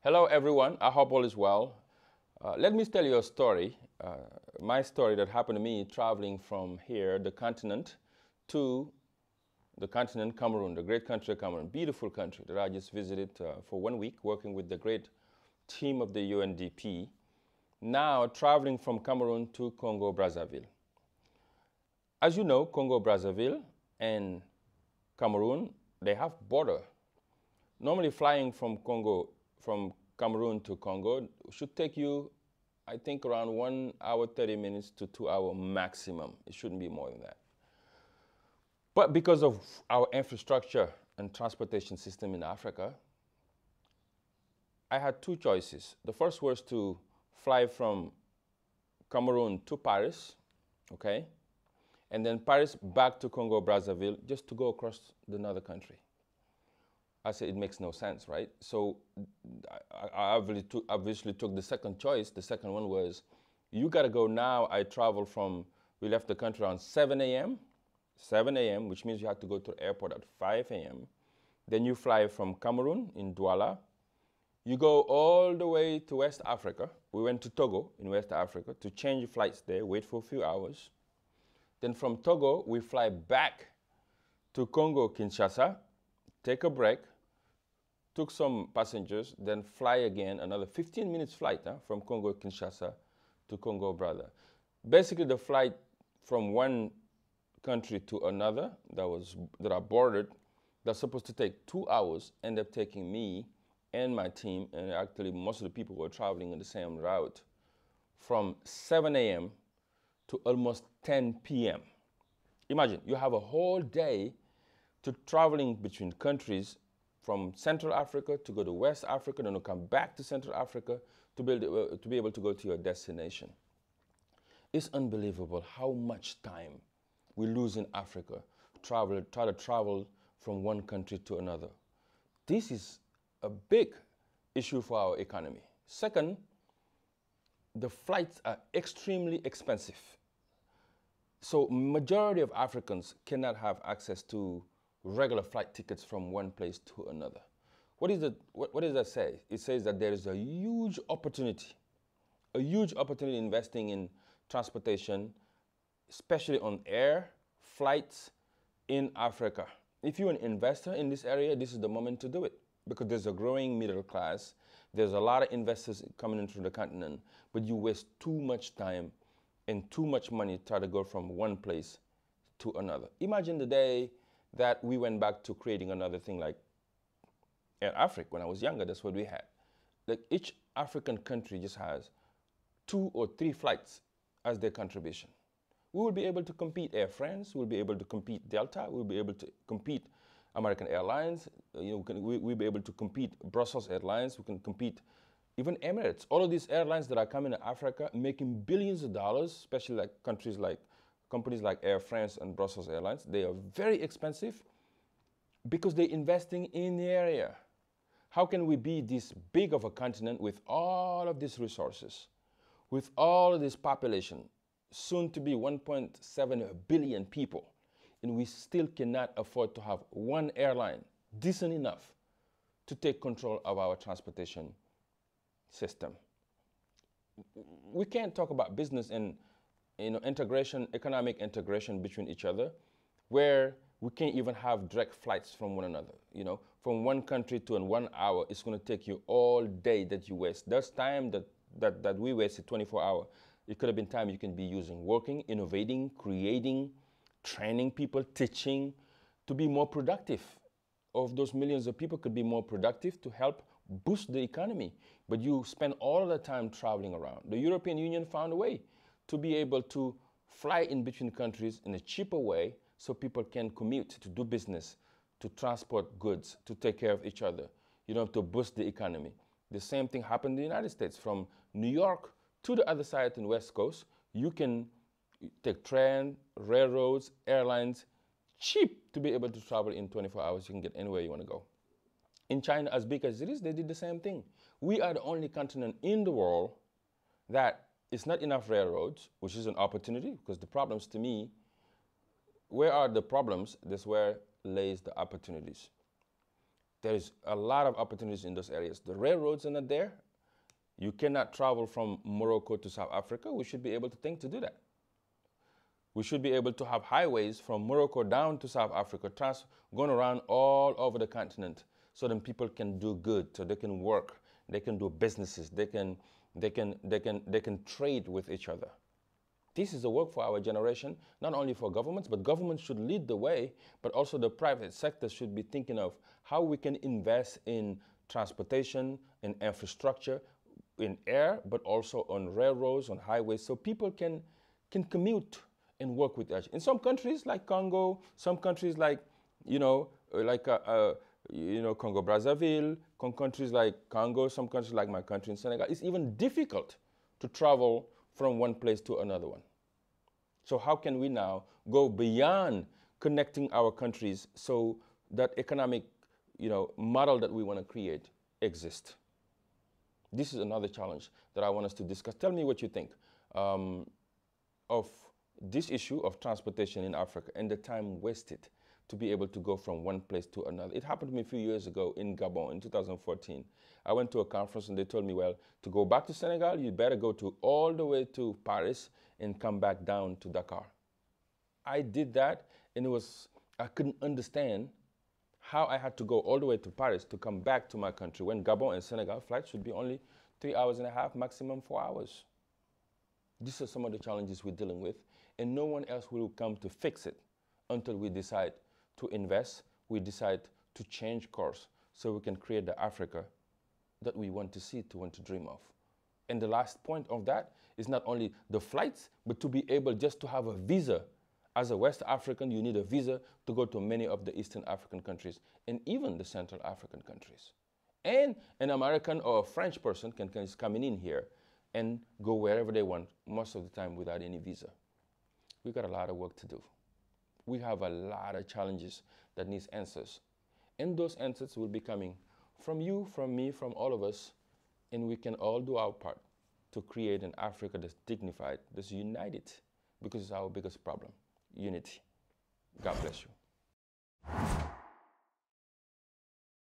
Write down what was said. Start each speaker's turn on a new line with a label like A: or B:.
A: Hello, everyone. I hope all is well. Let me tell you a story, my story that happened to me traveling from here, the continent, to the continent, Cameroon, the great country of Cameroon, beautiful country that I just visited for 1 week, working with the great team of the UNDP. Now traveling from Cameroon to Congo Brazzaville. As you know, Congo Brazzaville and Cameroon, they have border. Normally flying from Cameroon to Congo should take you, I think, around 1 hour, 30 minutes to 2 hour maximum. It shouldn't be more than that. But because of our infrastructure and transportation system in Africa, I had two choices. The first was to fly from Cameroon to Paris, okay? And then Paris back to Congo Brazzaville just to go across another country. I said, it makes no sense, right? So I obviously took the second choice. The second one was, you gotta go now. We left the country around 7 a.m., which means you have to go to the airport at 5 a.m. Then you fly from Cameroon in Douala. You go all the way to West Africa. We went to Togo in West Africa to change flights there, wait for a few hours. Then from Togo, we fly back to Congo, Kinshasa, take a break, took some passengers, then fly again, another 15 minutes flight from Congo, Kinshasa to Congo, Brazza. Basically, the flight from one country to another that are bordered, that's supposed to take 2 hours, end up taking me and my team, and actually most of the people were traveling in the same route, from 7 a.m. to almost 10 p.m. Imagine, you have a whole day to traveling between countries from Central Africa to go to West Africa, then to come back to Central Africa to be able to go to your destination. It's unbelievable how much time we lose in Africa try to travel from one country to another. This is a big issue for our economy. Second, the flights are extremely expensive. So majority of Africans cannot have access to regular flight tickets from one place to another. What does that say? It says that there is a huge opportunity investing in transportation, especially on air flights in Africa. If you're an investor in this area, this is the moment to do it, because there's a growing middle class. There's a lot of investors coming into the continent, but you waste too much time and too much money to try to go from one place to another. Imagine the day that we went back to creating another thing like Air Africa. When I was younger, that's what we had. Like each African country just has 2 or 3 flights as their contribution. We will be able to compete Air France, we'll be able to compete Delta, we'll be able to compete American Airlines, we'll be able to compete Brussels Airlines, we can compete even Emirates. All of these airlines that are coming to Africa making billions of dollars, especially like companies like Air France and Brussels Airlines, they are very expensive because they're investing in the area. How can we be this big of a continent with all of these resources, with all of this population, soon to be 1.7 billion people, and we still cannot afford to have one airline decent enough to take control of our transportation system? We can't talk about business and integration, economic integration between each other, where we can't even have direct flights from one another. From one country to in 1 hour, it's going to take you all day that you waste. There's time that we wasted 24 hours. It could have been time you can be using, working, innovating, creating, training people, teaching, to be more productive. Of those millions of people could be more productive to help boost the economy. But you spend all of the time traveling around. The European Union found a way to be able to fly in between countries in a cheaper way so people can commute to do business, to transport goods, to take care of each other, to boost the economy. The same thing happened in the United States. From New York to the other side in the West Coast, you can take train, railroads, airlines, cheap to be able to travel in 24 hours. You can get anywhere you want to go. In China, as big as it is, they did the same thing. We are the only continent in the world that it's not enough railroads, which is an opportunity, because the problems to me, where are the problems? That's where lays the opportunities. There is a lot of opportunities in those areas. The railroads are not there. You cannot travel from Morocco to South Africa. We should be able to think to do that. We should be able to have highways from Morocco down to South Africa, going around all over the continent, so then people can do good, so they can work, they can do businesses, they can trade with each other. This is the work for our generation, not only for governments, but governments should lead the way, but also the private sector should be thinking of how we can invest in transportation, in infrastructure, in air, but also on railroads, on highways, so people can commute and work with each other. In some countries like Congo, some countries like, Congo Brazzaville, countries like Congo, some countries like my country in Senegal, it's even difficult to travel from one place to another one. So how can we now go beyond connecting our countries so that economic, model that we want to create exists? This is another challenge that I want us to discuss. Tell me what you think of this issue of transportation in Africa and the time wasted to be able to go from one place to another. It happened to me a few years ago in Gabon in 2014. I went to a conference and they told me, well, to go back to Senegal, you better go all the way to Paris and come back down to Dakar. I did that, and I couldn't understand how I had to go all the way to Paris to come back to my country when Gabon and Senegal flights should be only 3 hours and a half, maximum 4 hours. These are some of the challenges we're dealing with, and no one else will come to fix it until we decide to invest, we decide to change course so we can create the Africa that we want to see, to want to dream of. And the last point of that is not only the flights, but to be able just to have a visa. As a West African, you need a visa to go to many of the Eastern African countries and even the Central African countries. And an American or a French person can just come in here and go wherever they want, most of the time without any visa. We've got a lot of work to do. We have a lot of challenges that needs answers. And those answers will be coming from you, from me, from all of us, and we can all do our part to create an Africa that's dignified, that's united, because it's our biggest problem, unity. God bless you.